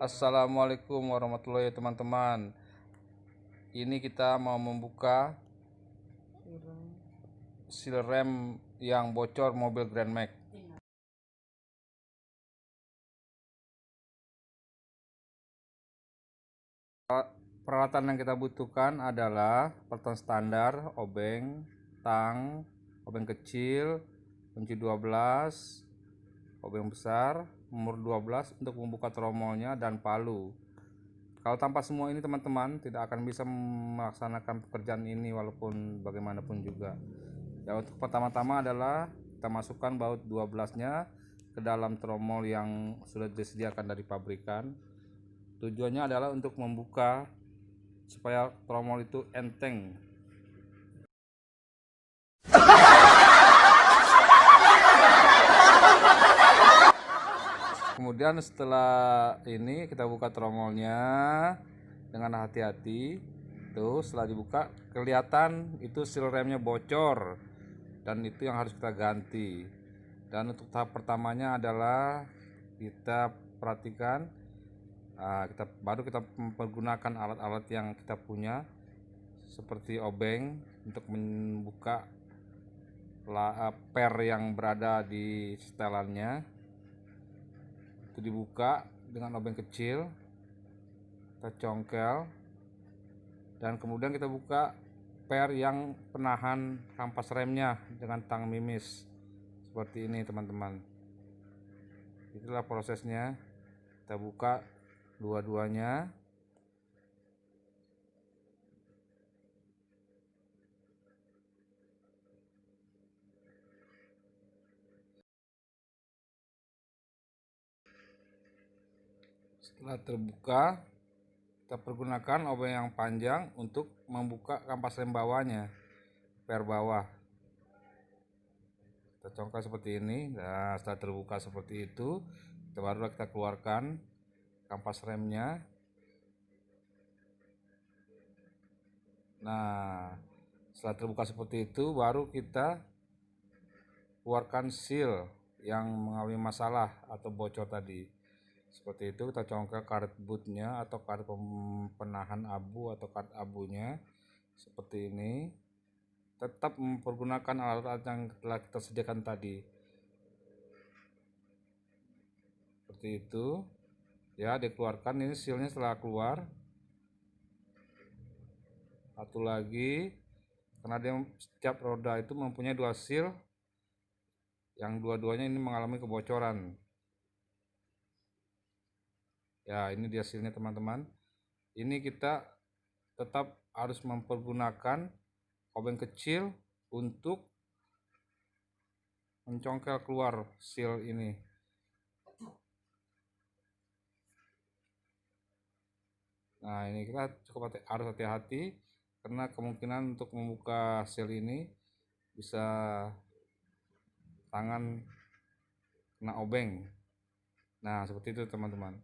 Assalamualaikum warahmatullahi wabarakatuh teman-teman. Ini kita mau membuka seal rem yang bocor mobil Grand Max. Peralatan yang kita butuhkan adalah peralatan standar, obeng, tang, obeng kecil, kunci 12, obeng besar, nomor 12 untuk membuka tromolnya, dan palu. Kalau tanpa semua ini teman-teman tidak akan bisa melaksanakan pekerjaan ini walaupun bagaimanapun juga. Ya, untuk pertama-tama adalah kita masukkan baut 12-nya ke dalam tromol yang sudah disediakan dari pabrikan. Tujuannya adalah untuk membuka supaya tromol itu enteng. Kemudian setelah ini kita buka tromolnya dengan hati-hati. Tuh, setelah dibuka kelihatan itu seal remnya bocor dan itu yang harus kita ganti. Dan untuk tahap pertamanya adalah kita perhatikan, kita menggunakan alat-alat yang kita punya seperti obeng untuk membuka per yang berada di setelannya. Itu dibuka dengan obeng kecil, kita congkel, dan kemudian kita buka per yang penahan kampas remnya dengan tang mimis seperti ini teman-teman. Itulah prosesnya. Kita buka dua-duanya. Setelah terbuka, kita pergunakan obeng yang panjang untuk membuka kampas rem bawahnya, per bawah. Kita congkel seperti ini. Nah, setelah terbuka seperti itu, barulah kita keluarkan kampas remnya. Nah, setelah terbuka seperti itu, baru kita keluarkan seal yang mengalami masalah atau bocor tadi. Seperti itu, kita congkel karet bootnya atau karet penahan abu atau karet abunya seperti ini. Tetap mempergunakan alat-alat yang telah kita sediakan tadi. Seperti itu. Ya, dikeluarkan. Ini sealnya setelah keluar. Satu lagi, karena dia setiap roda itu mempunyai dua seal yang dua-duanya ini mengalami kebocoran. Ya, ini dia sealnya teman-teman. Ini kita tetap harus mempergunakan obeng kecil untuk mencongkel keluar seal ini. Nah, ini kita cukup harus hati-hati karena kemungkinan untuk membuka seal ini bisa tangan kena obeng. Nah, seperti itu teman-teman.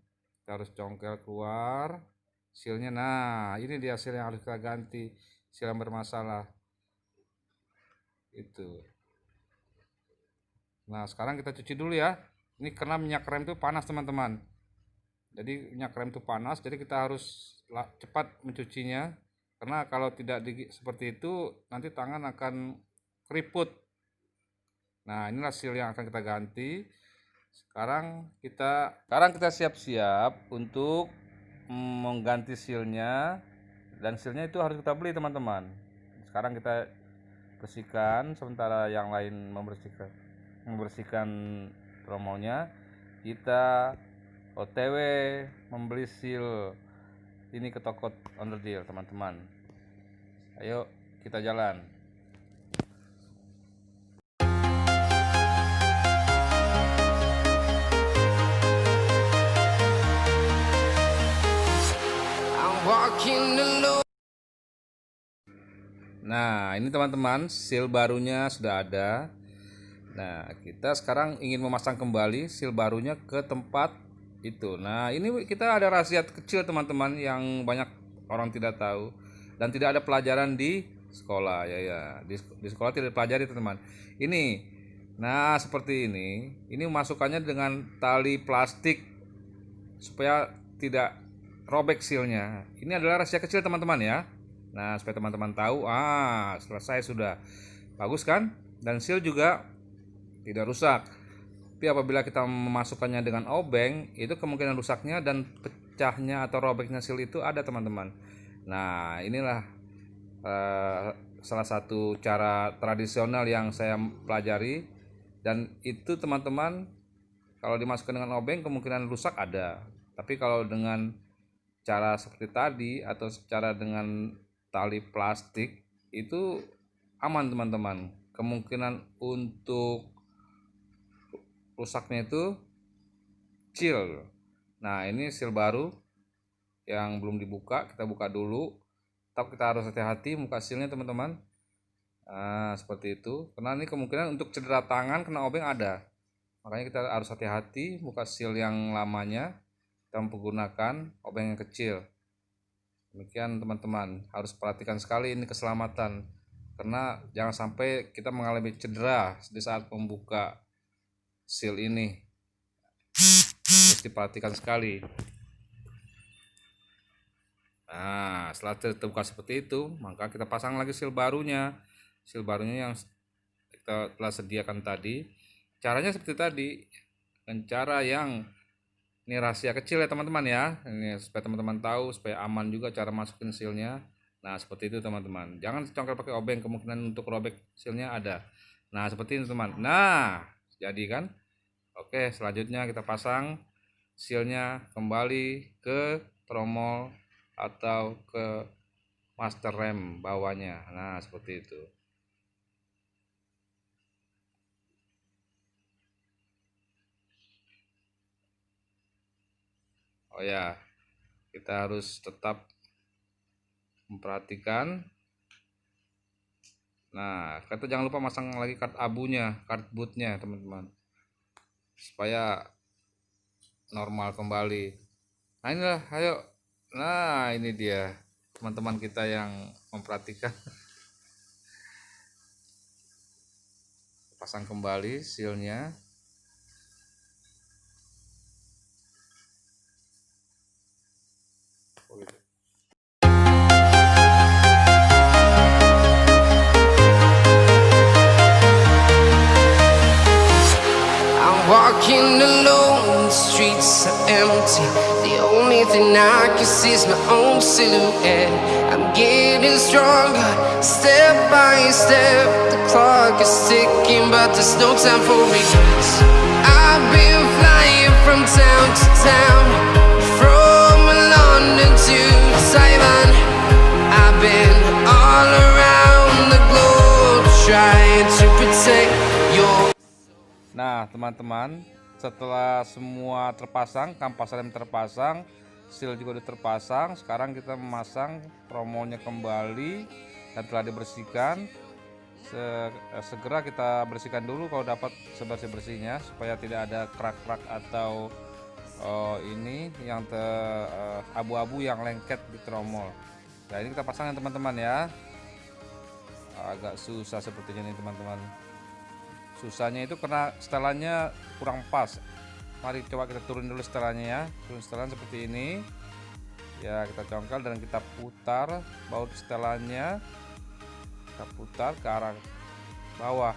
Kita harus congkel keluar sealnya. Nah, ini dia seal yang harus kita ganti, seal yang bermasalah itu. Nah, sekarang kita cuci dulu ya. Ini karena minyak rem itu panas teman-teman. Jadi minyak rem itu panas, jadi kita harus cepat mencucinya. Karena kalau tidak seperti itu, nanti tangan akan keriput. Nah, inilah seal yang akan kita ganti. Sekarang kita siap-siap untuk mengganti sealnya, dan sealnya itu harus kita beli teman-teman. Sekarang kita bersihkan, sementara yang lain membersihkan tromolnya. Kita OTW membeli seal ini ke toko onderdil teman-teman. Ayo kita jalan. Nah, ini teman-teman, seal barunya sudah ada. Nah, kita sekarang ingin memasang kembali seal barunya ke tempat itu. Nah, ini kita ada rahasia kecil teman-teman yang banyak orang tidak tahu dan tidak ada pelajaran di sekolah ya. Di sekolah tidak dipelajari teman-teman. Ini. Nah, seperti ini. Ini masukannya dengan tali plastik supaya tidak robek sealnya. Ini adalah rahasia kecil teman-teman ya. Nah, supaya teman-teman tahu, selesai sudah. Bagus kan? Dan seal juga tidak rusak. Tapi apabila kita memasukkannya dengan obeng, itu kemungkinan rusaknya dan pecahnya atau robeknya seal itu ada teman-teman. Nah, inilah salah satu cara tradisional yang saya pelajari, dan itu teman-teman kalau dimasukkan dengan obeng kemungkinan rusak ada. Tapi kalau dengan cara seperti tadi atau secara dengan tali plastik itu aman teman-teman. Kemungkinan untuk rusaknya itu kecil. Nah, ini seal baru yang belum dibuka, kita buka dulu. Tapi kita harus hati-hati buka sealnya teman-teman. Nah, seperti itu. Karena ini kemungkinan untuk cedera tangan kena obeng ada. Makanya kita harus hati-hati buka seal yang lamanya. Kita menggunakan obeng yang kecil. Demikian teman-teman, harus perhatikan sekali ini keselamatan. Karena jangan sampai kita mengalami cedera di saat membuka seal ini. Harus diperhatikan sekali. Nah, setelah terbuka seperti itu, maka kita pasang lagi seal barunya. Seal barunya yang kita telah sediakan tadi. Caranya seperti tadi. Dengan cara yang ini rahasia kecil ya teman-teman ya. Ini supaya teman-teman tahu, supaya aman juga cara masukin sealnya. Nah, seperti itu teman-teman. Jangan congkel pakai obeng, kemungkinan untuk robek sealnya ada. Nah, seperti ini teman. Nah, jadi kan? Oke, selanjutnya kita pasang sealnya kembali ke tromol atau ke master rem bawahnya. Nah, seperti itu. Oh ya, kita harus tetap memperhatikan. Nah, kita jangan lupa masang lagi kart abunya, kart bootnya teman-teman, supaya normal kembali. Nah, inilah, ayo. Nah, ini dia teman-teman kita yang memperhatikan. Pasang kembali sealnya. Walking alone, the streets are empty. The only thing I can see is my own silhouette. I'm getting stronger, step by step. The clock is ticking, but there's no time for regrets. I've been flying from town to town, from London to Taiwan. I've been all around the globe, trying to protect your. Nah teman-teman, setelah semua terpasang, kampas rem terpasang, seal juga sudah terpasang, sekarang kita memasang tromolnya kembali dan telah dibersihkan. Segera kita bersihkan dulu kalau dapat sebersih-bersihnya, supaya tidak ada kerak-kerak atau ini yang abu-abu yang lengket di tromol. Nah, ini kita pasang ya teman-teman ya. Agak susah sepertinya nih teman-teman. Susahnya itu karena setelannya kurang pas. Mari coba kita turun dulu setelannya ya. Turun setelan seperti ini ya, kita congkel dan kita putar baut setelannya, kita putar ke arah bawah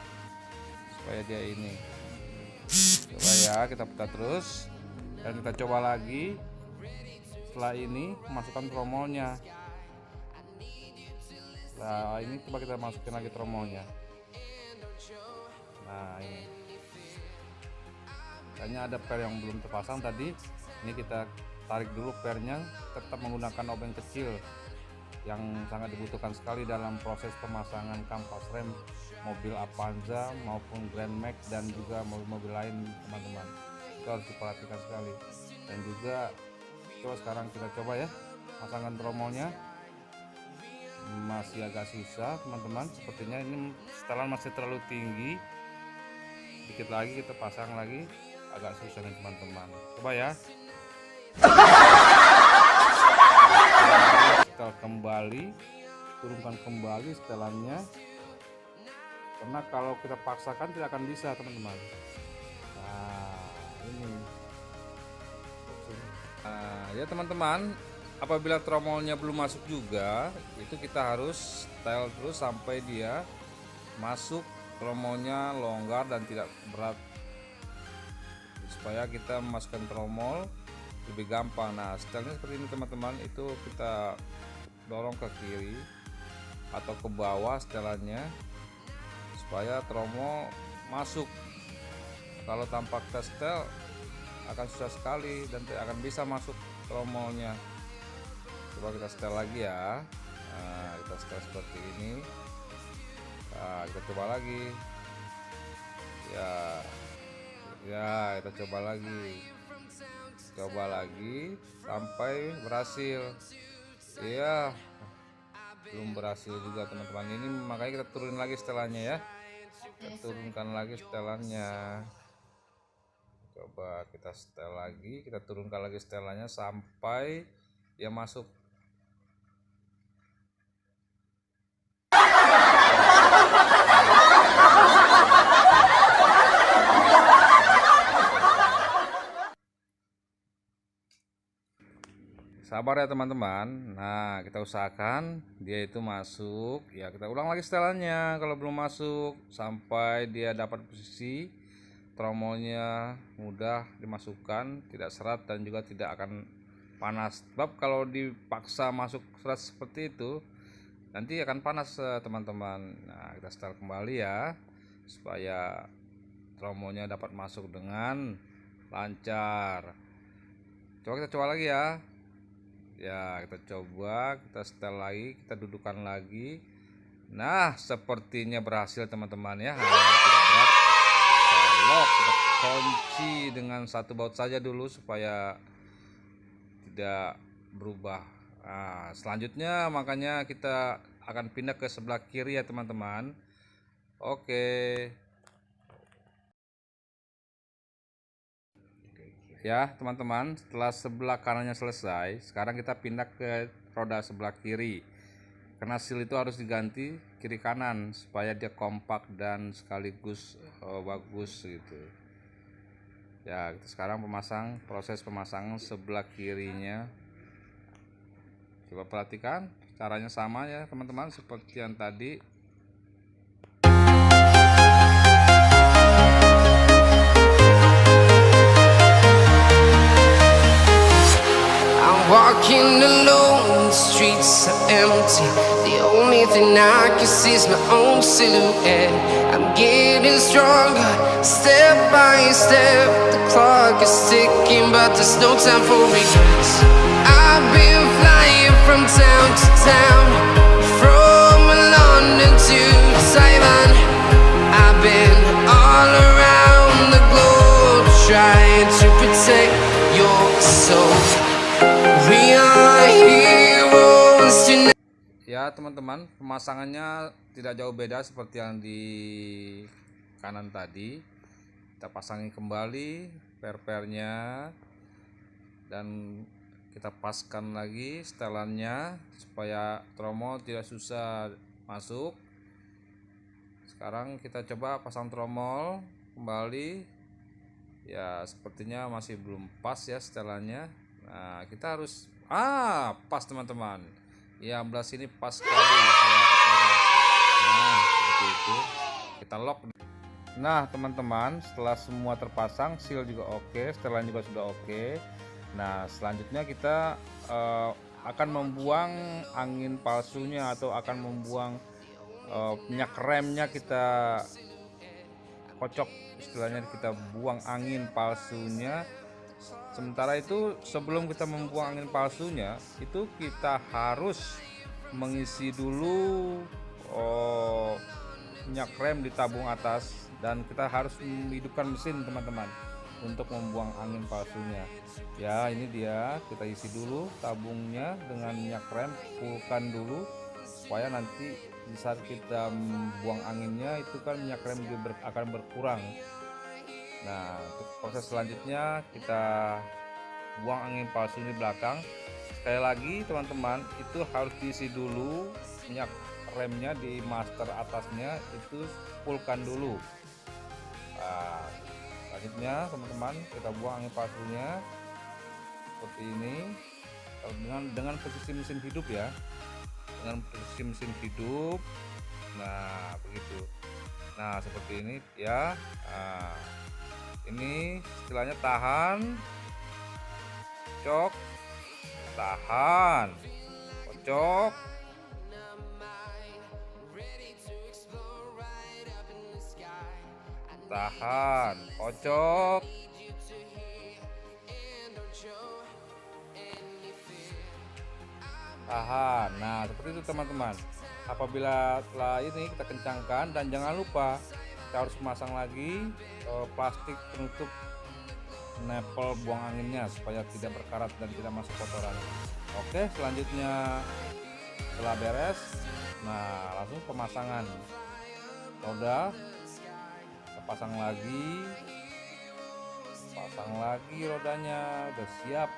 supaya dia ini. Coba ya, kita putar terus dan kita coba lagi. Setelah ini masukkan tromolnya. Nah, ini coba kita masukin lagi tromolnya. Nah, ini kayaknya ada per yang belum terpasang tadi. Ini kita tarik dulu pernya, tetap menggunakan obeng kecil yang sangat dibutuhkan sekali dalam proses pemasangan kampas rem mobil Avanza maupun Grand Max dan juga mobil-mobil lain teman-teman. Itu harus diperhatikan sekali. Dan juga coba sekarang kita coba ya, pasangkan tromolnya. Masih agak susah teman-teman, sepertinya ini setelan masih terlalu tinggi. Dikit lagi kita pasang lagi, agak susah nih teman-teman. Coba ya. Setel kembali, turunkan kembali setelannya, karena kalau kita paksakan tidak akan bisa teman-teman. Nah, ini Ya teman-teman, apabila tromolnya belum masuk juga, itu kita harus setel terus sampai dia masuk, tromolnya longgar dan tidak berat, supaya kita memasukkan tromol lebih gampang. Nah, setelnya seperti ini teman-teman, itu kita dorong ke kiri atau ke bawah setelannya supaya tromol masuk. Kalau tanpa kita setel akan susah sekali dan tidak akan bisa masuk tromolnya. Coba kita setel lagi ya. Nah, kita setel seperti ini. Nah, kita coba lagi ya, kita coba lagi sampai berhasil. Iya, belum berhasil juga teman-teman. Ini makanya kita turunin lagi setelannya ya, kita turunkan lagi setelannya. Coba kita setel lagi, kita turunkan lagi setelannya sampai dia masuk. Sabar ya teman-teman. Nah, kita usahakan dia itu masuk ya, kita ulang lagi setelannya kalau belum masuk sampai dia dapat posisi tromolnya mudah dimasukkan, tidak serat dan juga tidak akan panas. Sebab kalau dipaksa masuk serat seperti itu nanti akan panas teman-teman. Nah, kita setel kembali ya supaya tromolnya dapat masuk dengan lancar. Kita coba lagi ya. Ya, kita coba, kita setel lagi, kita dudukkan lagi. Nah, sepertinya berhasil teman-teman ya. Tidak berat. Kita lock, kita kunci dengan satu baut saja dulu supaya tidak berubah. Nah, selanjutnya makanya kita akan pindah ke sebelah kiri ya teman-teman. Oke. Ya teman-teman, setelah sebelah kanannya selesai, sekarang kita pindah ke roda sebelah kiri, karena seal itu harus diganti kiri kanan supaya dia kompak dan sekaligus bagus gitu ya. Kita sekarang proses pemasangan sebelah kirinya. Coba perhatikan, caranya sama ya teman-teman seperti yang tadi. Walking alone, the streets are empty. The only thing I can see is my own silhouette. I'm getting stronger, step by step. The clock is ticking, but there's no time for regrets. I've been flying from town to town, from London to Taiwan. I've been all around the globe, trying to protect your soul. Ya teman-teman, pemasangannya tidak jauh beda seperti yang di kanan tadi. Kita pasangi kembali per-pernya dan kita paskan lagi setelannya supaya tromol tidak susah masuk. Sekarang kita coba pasang tromol kembali. Ya, sepertinya masih belum pas ya setelannya. Nah, kita harus pas teman-teman. Ya, belah sini pas sekali. Nah, seperti itu. Kita lock. Nah, teman-teman, setelah semua terpasang, seal juga oke, setelan juga sudah oke. Nah, selanjutnya kita akan membuang angin palsunya atau akan membuang minyak remnya. Kita kocok, istilahnya kita buang angin palsunya. Sementara itu sebelum kita membuang angin palsunya, itu kita harus mengisi dulu minyak rem di tabung atas, dan kita harus menghidupkan mesin teman-teman untuk membuang angin palsunya. Ya, ini dia, kita isi dulu tabungnya dengan minyak rem, fullkan dulu supaya nanti di saat kita membuang anginnya itu kan minyak rem akan berkurang. Nah, untuk proses selanjutnya kita buang angin palsu di belakang. Sekali lagi teman-teman, itu harus diisi dulu minyak remnya di master atasnya, itu fullkan dulu. Nah, selanjutnya teman-teman kita buang angin palsunya. seperti ini. Kalau dengan posisi mesin hidup ya, dengan posisi mesin hidup. Nah begitu. Nah seperti ini ya. Nah, ini istilahnya tahan, cok, tahan, kocok, tahan, kocok, tahan. Nah seperti itu teman-teman. Apabila setelah ini kita kencangkan, dan jangan lupa kita harus memasang lagi plastik penutup nepel buang anginnya supaya tidak berkarat dan tidak masuk kotoran. Oke, selanjutnya setelah beres, nah langsung pemasangan roda. Kita pasang lagi rodanya, udah siap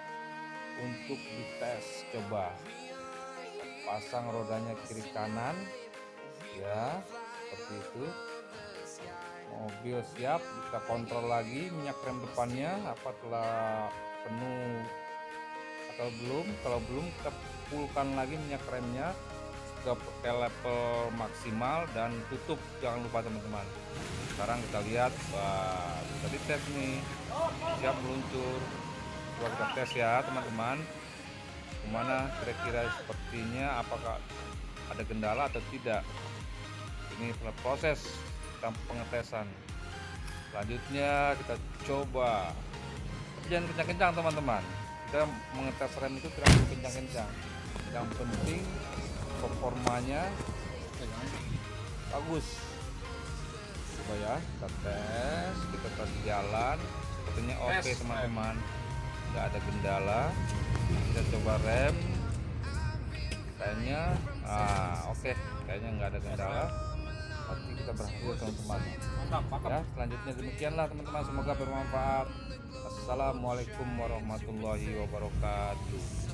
untuk dites. Coba pasang rodanya kiri kanan ya, seperti itu. Mobil siap, kita kontrol lagi minyak rem depannya apa telah penuh atau belum. Kalau belum, kita fullkan lagi minyak remnya ke level maksimal dan tutup, jangan lupa teman-teman. Sekarang kita lihat, wah bisa dites nih, siap meluncur. Coba kita tes ya teman-teman, gimana kira-kira sepertinya, apakah ada kendala atau tidak. Ini proses pengetesan. Selanjutnya kita coba, tapi jangan kencang-kencang teman-teman. Kita mengetes rem itu tidak perlu kencang-kencang, yang penting performanya bagus. Coba ya, kita tes jalan, sepertinya oke teman-teman, nggak ada kendala. Kita coba rem, kayaknya oke, kayaknya nggak ada kendala. Berarti kita berhasil teman-teman ya. Selanjutnya demikianlah teman-teman, semoga bermanfaat. Assalamualaikum warahmatullahi wabarakatuh.